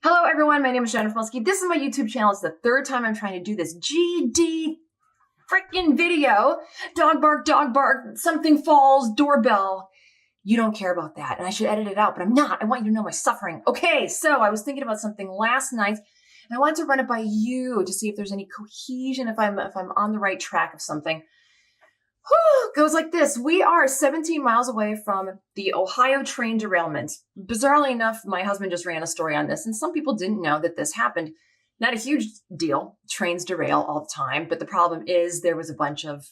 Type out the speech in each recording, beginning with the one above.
Hello, everyone. My name is Jennifer Moleski. This is my YouTube channel. It's the third time I'm trying to do this GD freaking video. Dog bark, something falls, doorbell. You don't care about that. And I should edit it out, but I'm not. I want you to know my suffering. Okay, so I was thinking about something last night, and I wanted to run it by you to see if there's any cohesion, if I'm on the right track of something. Whew, goes like this. We are 17 miles away from the Ohio train derailment. Bizarrely enough, my husband just ran a story on this, and some people didn't know that this happened. Not a huge deal. Trains derail all the time, but the problem is there was a bunch of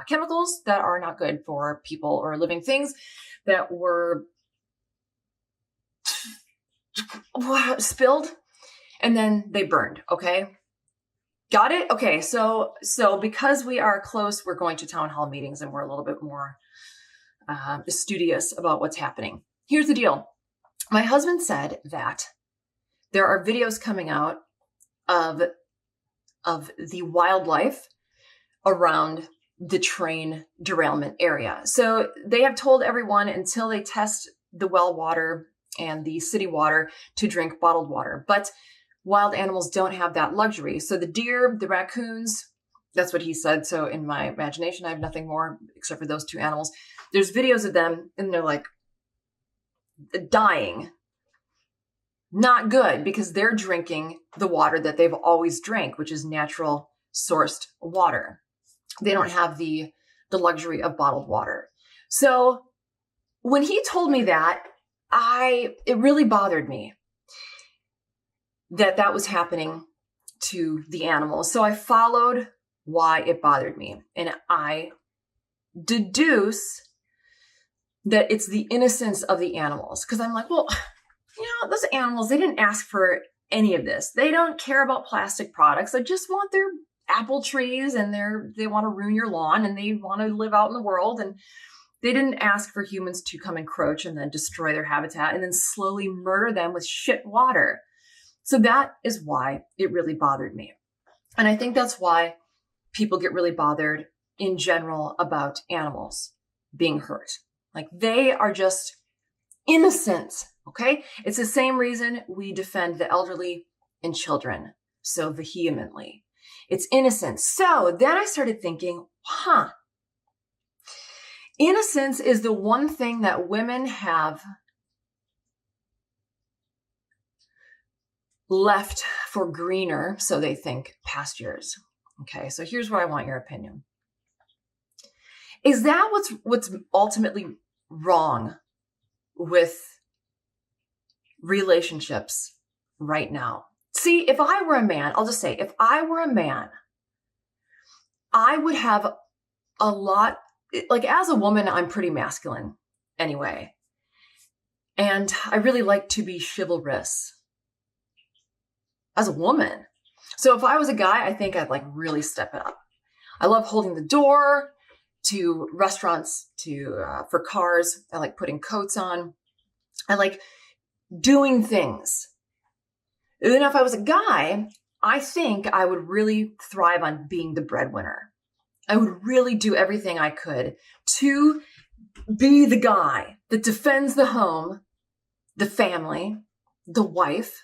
chemicals that are not good for people or living things that were spilled, and then they burned, okay? Got it? Okay, so because we are close, we're going to town hall meetings and we're a little bit more studious about what's happening. Here's the deal. My husband said that there are videos coming out of the wildlife around the train derailment area. So they have told everyone until they test the well water and the city water to drink bottled water. But wild animals don't have that luxury. So the deer, the raccoons, that's what he said. So in my imagination, I have nothing more except for those two animals. There's videos of them and they're like dying. Not good because they're drinking the water that they've always drank, which is natural sourced water. They don't have the luxury of bottled water. So when he told me that, it really bothered me that was happening to the animals. So I followed why it bothered me. And I deduce that it's the innocence of the animals. Because I'm like, well, those animals, they didn't ask for any of this. They don't care about plastic products. They just want their apple trees and they want to ruin your lawn and they want to live out in the world. And they didn't ask for humans to come encroach and then destroy their habitat and then slowly murder them with shit water. So that is why it really bothered me. And I think that's why people get really bothered in general about animals being hurt. Like they are just innocent, okay? It's the same reason we defend the elderly and children so vehemently. It's innocence. So then I started thinking, innocence is the one thing that women have left for greener, so they think, pastures. Okay, so here's where I want your opinion. Is that what's ultimately wrong with relationships right now? See, if I were a man, I'll just say, if I were a man, I would have a lot, like as a woman, I'm pretty masculine anyway. And I really like to be chivalrous as a woman. So if I was a guy, I think I'd like really step it up. I love holding the door to restaurants, for cars. I like putting coats on. I like doing things. And then if I was a guy, I think I would really thrive on being the breadwinner. I would really do everything I could to be the guy that defends the home, the family, the wife,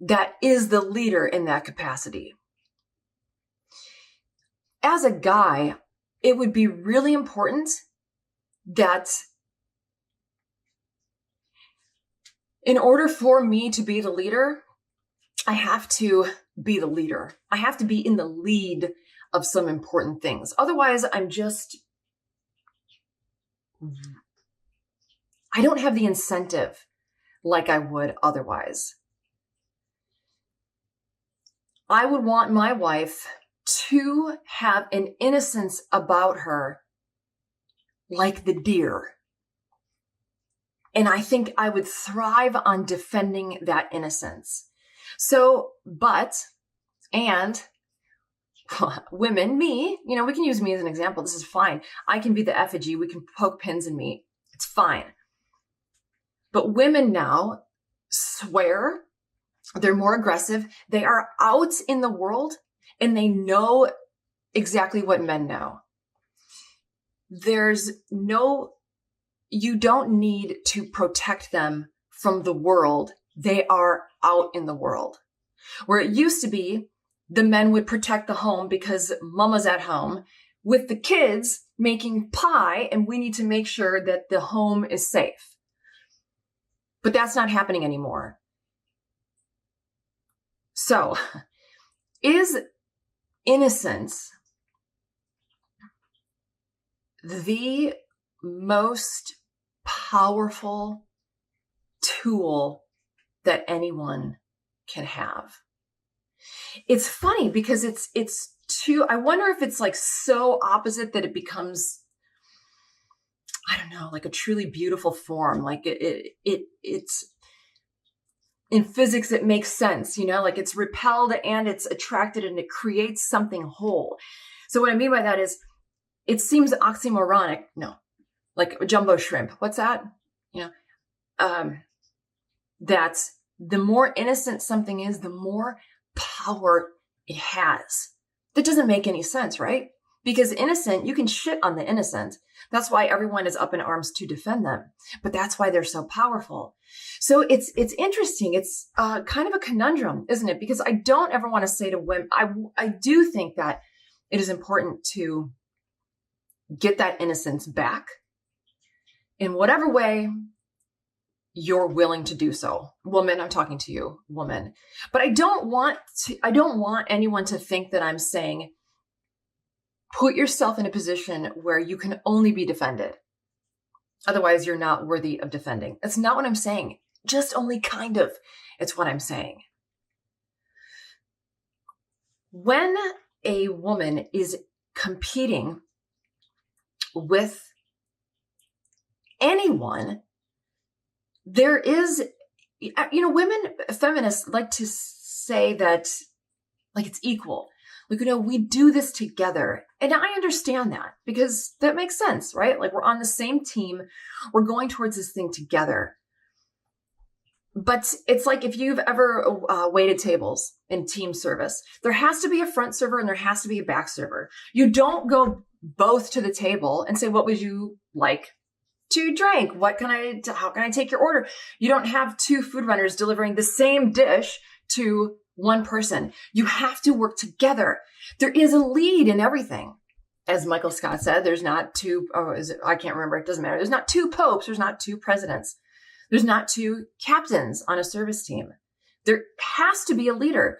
that is the leader in that capacity. As a guy, it would be really important that in order for me to be the leader, I have to be the leader. I have to be in the lead of some important things. Otherwise, I don't have the incentive like I would otherwise. I would want my wife to have an innocence about her like the deer. And I think I would thrive on defending that innocence. So, women, me, we can use me as an example. This is fine. I can be the effigy. We can poke pins in me. It's fine. But women now swear. They're more aggressive. They are out in the world and they know exactly what men know. You don't need to protect them from the world They are out in the world. Where it used to be, the men would protect the home because mama's at home with the kids making pie, and we need to make sure that the home is safe. But that's not happening anymore. So, is innocence the most powerful tool that anyone can have? It's funny because it's too, I wonder if it's like so opposite that it becomes, I don't know, like a truly beautiful form. Like it's in physics, it makes sense, like it's repelled and it's attracted and it creates something whole. So what I mean by that is it seems oxymoronic. No, like jumbo shrimp. What's that? That's the more innocent something is, the more power it has. That doesn't make any sense, right? Because innocent, you can shit on the innocent. That's why everyone is up in arms to defend them. But that's why they're so powerful. So it's interesting. It's kind of a conundrum, isn't it? Because I don't ever want to say to women, I do think that it is important to get that innocence back in whatever way you're willing to do so. Woman, I'm talking to you, woman. But I don't want anyone to think that I'm saying, put yourself in a position where you can only be defended. Otherwise, you're not worthy of defending. That's not what I'm saying. Just only kind of. It's what I'm saying. When a woman is competing with anyone, there is, women, feminists like to say that, like, it's equal. Like, we do this together. And I understand that because that makes sense, right? Like, we're on the same team. We're going towards this thing together. But it's like if you've ever waited tables in team service, there has to be a front server and there has to be a back server. You don't go both to the table and say, what would you like to drink? How can I take your order? You don't have two food runners delivering the same dish to one person. You have to work together. There is a lead in everything. As Michael Scott said, there's not two, I can't remember, it doesn't matter. There's not two popes, there's not two presidents. There's not two captains on a service team. There has to be a leader.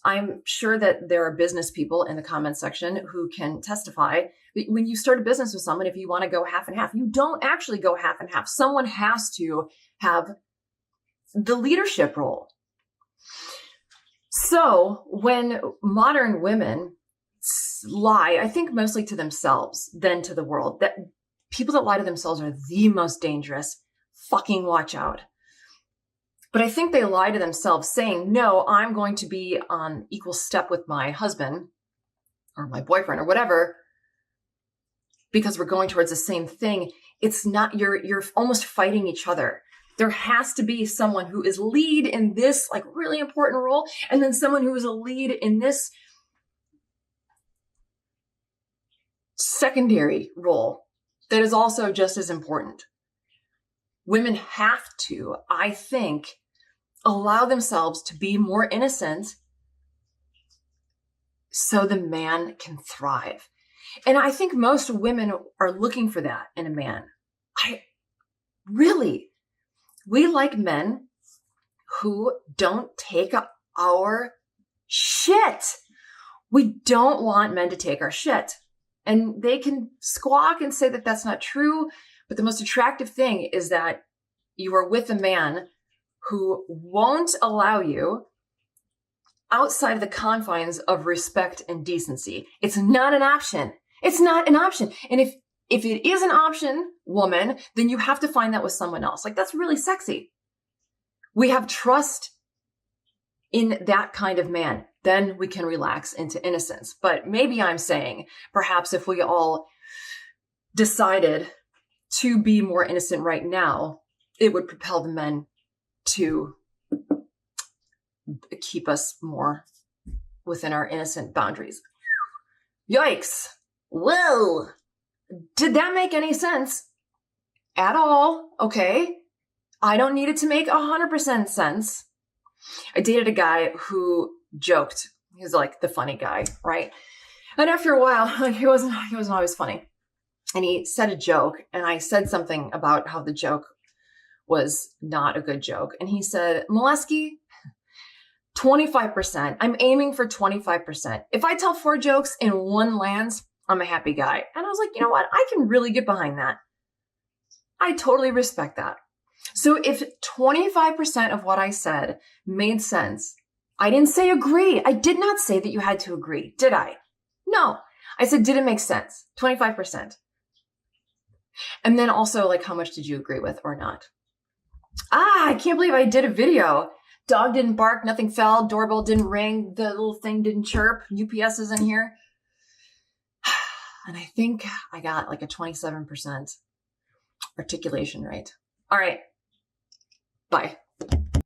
I'm sure that there are business people in the comments section who can testify that when you start a business with someone, if you want to go half and half, you don't actually go half and half. Someone has to have the leadership role. So when modern women lie, I think mostly to themselves than to the world, that people that lie to themselves are the most dangerous. Fucking watch out. But I think they lie to themselves saying, no, I'm going to be on equal step with my husband or my boyfriend or whatever, because we're going towards the same thing. It's not, you're almost fighting each other. There has to be someone who is lead in this like really important role, and then someone who is a lead in this secondary role that is also just as important. Women have to, I think, allow themselves to be more innocent so the man can thrive. And I think most women are looking for that in a man. We like men who don't take our shit. We don't want men to take our shit. And they can squawk and say that that's not true. But the most attractive thing is that you are with a man who won't allow you outside of the confines of respect and decency. It's not an option. It's not an option. And if it is an option, woman, then you have to find that with someone else. Like, that's really sexy. We have trust in that kind of man. Then we can relax into innocence. But maybe I'm saying, perhaps if we all decided to be more innocent right now, it would propel the men to keep us more within our innocent boundaries. Yikes. Whoa. Did that make any sense at all? Okay. I don't need it to make 100% sense. I dated a guy who joked. He was like the funny guy, right? And after a while, he wasn't always funny. And he said a joke, and I said something about how the joke was not a good joke. And he said, Moleski, 25%. I'm aiming for 25%. If I tell 4 jokes and 1 lands, I'm a happy guy. And I was like, you know what? I can really get behind that. I totally respect that. So if 25% of what I said made sense, I didn't say agree. I did not say that you had to agree, did I? No. I said, did it make sense? 25%. And then also, like, how much did you agree with or not? I can't believe I did a video. Dog didn't bark, nothing fell, doorbell didn't ring, the little thing didn't chirp, UPS is in here. And I think I got like a 27% articulation rate. All right. Bye.